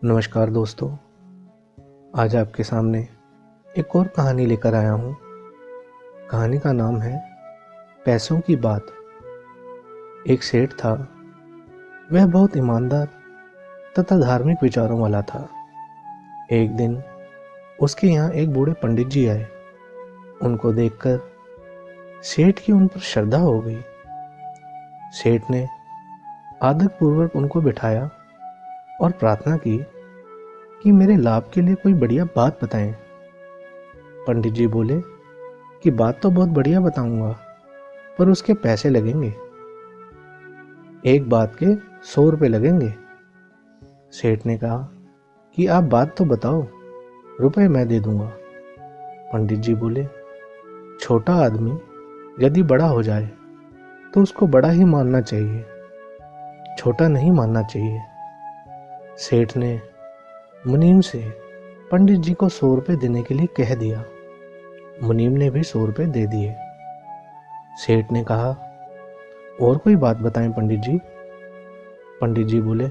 नमस्कार दोस्तों, आज आपके सामने एक और कहानी लेकर आया हूँ। कहानी का नाम है पैसों की बात। एक सेठ था। वह बहुत ईमानदार तथा धार्मिक विचारों वाला था। एक दिन उसके यहाँ एक बूढ़े पंडित जी आए। उनको देखकर सेठ की उन पर श्रद्धा हो गई। सेठ ने आदरपूर्वक उनको बिठाया और प्रार्थना की कि मेरे लाभ के लिए कोई बढ़िया बात बताएं। पंडित जी बोले कि बात तो बहुत बढ़िया बताऊंगा, पर उसके पैसे लगेंगे। एक बात के 100 रुपये लगेंगे। सेठ ने कहा कि आप बात तो बताओ, रुपए मैं दे दूंगा। पंडित जी बोले, छोटा आदमी यदि बड़ा हो जाए तो उसको बड़ा ही मानना चाहिए, छोटा नहीं मानना चाहिए। सेठ ने मुनीम से पंडित जी को 100 रुपये देने के लिए कह दिया। मुनीम ने भी 100 रुपये दे दिए। सेठ ने कहा, और कोई बात बताएं पंडित जी। पंडित जी बोले,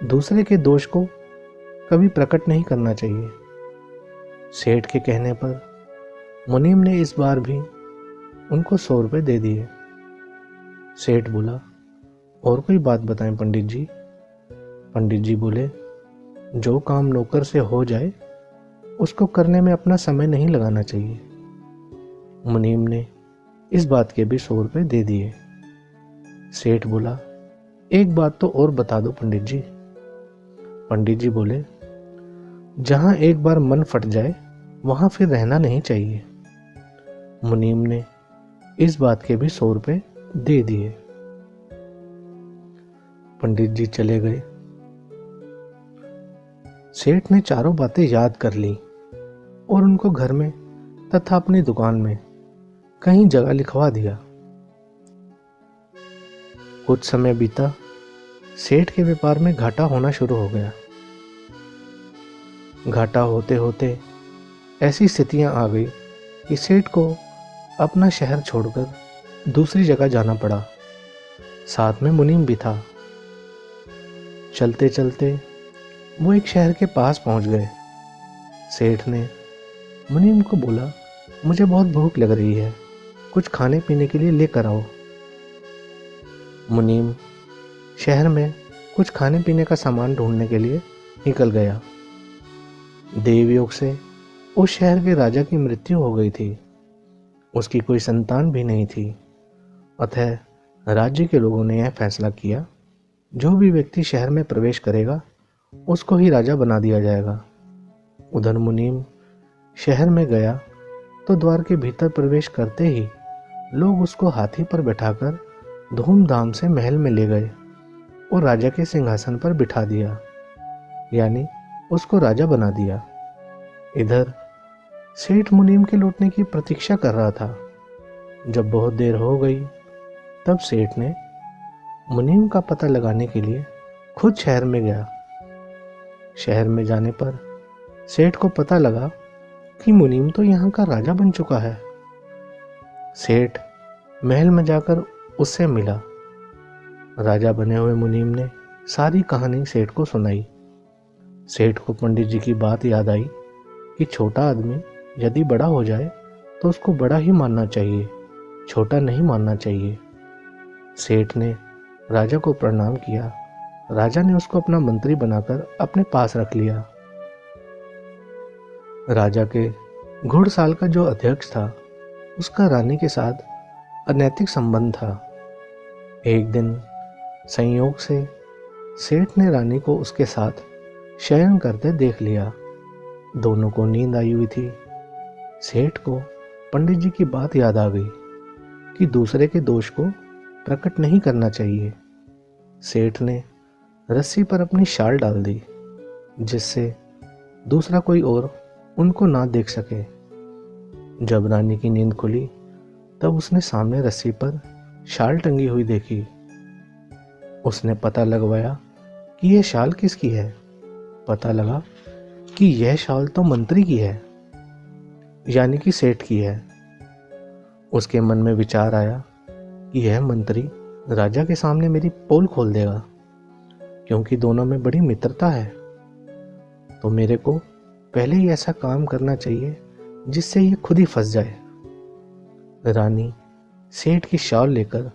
दूसरे के दोष को कभी प्रकट नहीं करना चाहिए। सेठ के कहने पर मुनीम ने इस बार भी उनको 100 रुपये दे दिए। सेठ बोला, और कोई बात बताएं पंडित जी। पंडित जी बोले, जो काम नौकर से हो जाए उसको करने में अपना समय नहीं लगाना चाहिए। मुनीम ने इस बात के भी 100 रुपये दे दिए। सेठ बोला, एक बात तो और बता दो पंडित जी। पंडित जी बोले, जहां एक बार मन फट जाए वहां फिर रहना नहीं चाहिए। मुनीम ने इस बात के भी 100 रुपये दे दिए। पंडित जी चले गए। सेठ ने चारों बातें याद कर ली और उनको घर में तथा अपनी दुकान में कहीं जगह लिखवा दिया। कुछ समय बीता। सेठ के व्यापार में घाटा होना शुरू हो गया। घाटा होते होते ऐसी स्थितियां आ गई कि सेठ को अपना शहर छोड़कर दूसरी जगह जाना पड़ा। साथ में मुनीम भी था। चलते चलते वो एक शहर के पास पहुंच गए। सेठ ने मुनीम को बोला, मुझे बहुत भूख लग रही है, कुछ खाने पीने के लिए लेकर आओ। मुनीम शहर में कुछ खाने पीने का सामान ढूंढने के लिए निकल गया। देवयोग से उस शहर के राजा की मृत्यु हो गई थी। उसकी कोई संतान भी नहीं थी। अतः राज्य के लोगों ने यह फैसला किया, जो भी व्यक्ति शहर में प्रवेश करेगा उसको ही राजा बना दिया जाएगा। उधर मुनीम शहर में गया तो द्वार के भीतर प्रवेश करते ही लोग उसको हाथी पर बैठाकर धूमधाम से महल में ले गए और राजा के सिंहासन पर बिठा दिया, यानी उसको राजा बना दिया। इधर सेठ मुनीम के लौटने की प्रतीक्षा कर रहा था। जब बहुत देर हो गई तब सेठ ने मुनीम का पता लगाने के लिए खुद शहर में गया। शहर में जाने पर सेठ को पता लगा कि मुनीम तो यहाँ का राजा बन चुका है। सेठ महल में जाकर उससे मिला। राजा बने हुए मुनीम ने सारी कहानी सेठ को सुनाई। सेठ को पंडित जी की बात याद आई कि छोटा आदमी यदि बड़ा हो जाए तो उसको बड़ा ही मानना चाहिए, छोटा नहीं मानना चाहिए। सेठ ने राजा को प्रणाम किया। राजा ने उसको अपना मंत्री बनाकर अपने पास रख लिया। राजा के घुड़साल का जो अध्यक्ष था, उसका रानी के साथ अनैतिक संबंध था। एक दिन संयोग से सेठ ने रानी को उसके साथ शयन करते देख लिया। दोनों को नींद आई हुई थी। सेठ को पंडित जी की बात याद आ गई कि दूसरे के दोष को प्रकट नहीं करना चाहिए। सेठ ने रस्सी पर अपनी शाल डाल दी, जिससे दूसरा कोई और उनको ना देख सके। जब रानी की नींद खुली तब उसने सामने रस्सी पर शाल टंगी हुई देखी। उसने पता लगवाया कि यह शाल किसकी है। पता लगा कि यह शाल तो मंत्री की है, यानी कि सेठ की है। उसके मन में विचार आया कि यह मंत्री राजा के सामने मेरी पोल खोल देगा, क्योंकि दोनों में बड़ी मित्रता है। तो मेरे को पहले ही ऐसा काम करना चाहिए जिससे ये खुद ही फंस जाए। रानी सेठ की शॉल लेकर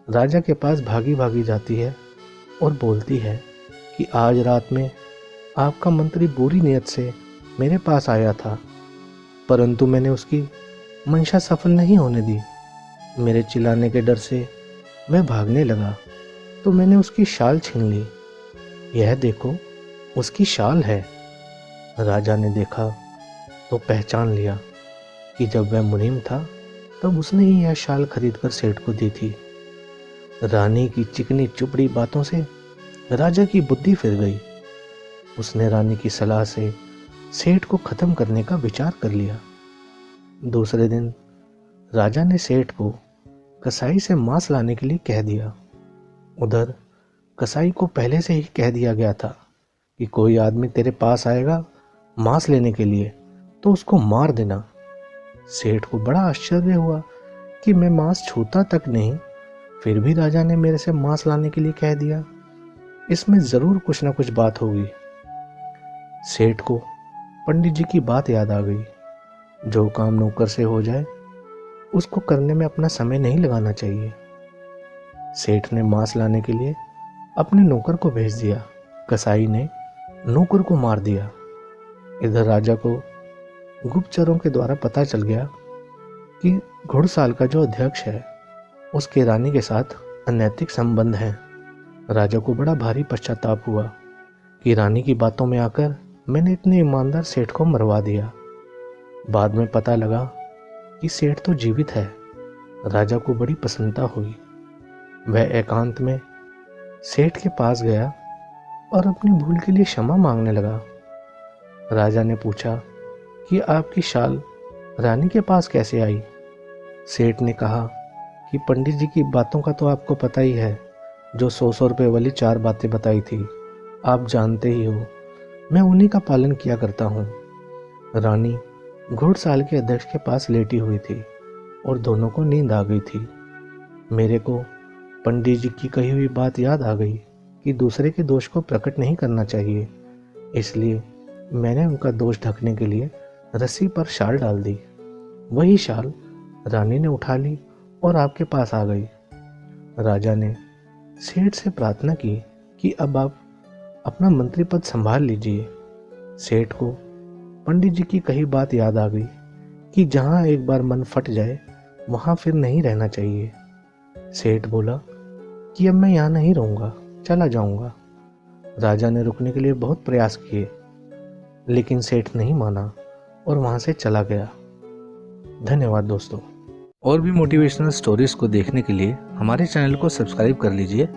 राजा के पास भागी भागी जाती है और बोलती है कि आज रात में आपका मंत्री बुरी नीयत से मेरे पास आया था, परंतु मैंने उसकी मंशा सफल नहीं होने दी। मेरे चिल्लाने के डर से मैं भागने लगा तो मैंने उसकी शाल छीन ली। यह देखो, उसकी शाल है। राजा ने देखा तो पहचान लिया कि जब वह मुनीम था तब उसने ही यह शाल खरीदकर सेठ को दी थी। रानी की चिकनी चुपड़ी बातों से राजा की बुद्धि फिर गई। उसने रानी की सलाह से सेठ को खत्म करने का विचार कर लिया। दूसरे दिन राजा ने सेठ को कसाई से मांस लाने के लिए कह दिया। उधर कसाई को पहले से ही कह दिया गया था कि कोई आदमी तेरे पास आएगा मांस लेने के लिए तो उसको मार देना। सेठ को बड़ा आश्चर्य हुआ कि मैं मांस छूता तक नहीं, फिर भी राजा ने मेरे से मांस लाने के लिए कह दिया। इसमें जरूर कुछ ना कुछ बात होगी। सेठ को पंडित जी की बात याद आ गई। जो काम नौकर से हो जाए उसको करने में अपना समय नहीं लगाना चाहिए। सेठ ने मांस लाने के लिए अपने नौकर को भेज दिया। कसाई ने नौकर को मार दिया। इधर राजा को गुप्तचरों के द्वारा पता चल गया कि घुड़साल का जो अध्यक्ष है उसके रानी के साथ अनैतिक संबंध हैं। राजा को बड़ा भारी पश्चाताप हुआ कि रानी की बातों में आकर मैंने इतने ईमानदार सेठ को मरवा दिया। बाद में पता लगा कि सेठ तो जीवित है। राजा को बड़ी प्रसन्नता हुई। वह एकांत में सेठ के पास गया और अपनी भूल के लिए क्षमा मांगने लगा। राजा ने पूछा कि आपकी शाल रानी के पास कैसे आई। सेठ ने कहा कि पंडित जी की बातों का तो आपको पता ही है, जो 100 रुपए वाली 4 बातें बताई थी, आप जानते ही हो, मैं उन्हीं का पालन किया करता हूँ। रानी घुड़साल के अध्यक्ष के पास लेटी हुई थी और दोनों को नींद आ गई थी। मेरे को पंडित जी की कही हुई बात याद आ गई कि दूसरे के दोष को प्रकट नहीं करना चाहिए, इसलिए मैंने उनका दोष ढकने के लिए रस्सी पर शाल डाल दी। वही शाल रानी ने उठा ली और आपके पास आ गई। राजा ने सेठ से प्रार्थना की कि अब आप अपना मंत्री पद संभाल लीजिए। सेठ को पंडित जी की कही बात याद आ गई कि जहाँ एक बार मन फट जाए वहाँ फिर नहीं रहना चाहिए। सेठ बोला कि अब मैं यहाँ नहीं रहूँगा, चला जाऊँगा। राजा ने रुकने के लिए बहुत प्रयास किए, लेकिन सेठ नहीं माना और वहाँ से चला गया। धन्यवाद दोस्तों। और भी मोटिवेशनल स्टोरीज को देखने के लिए हमारे चैनल को सब्सक्राइब कर लीजिए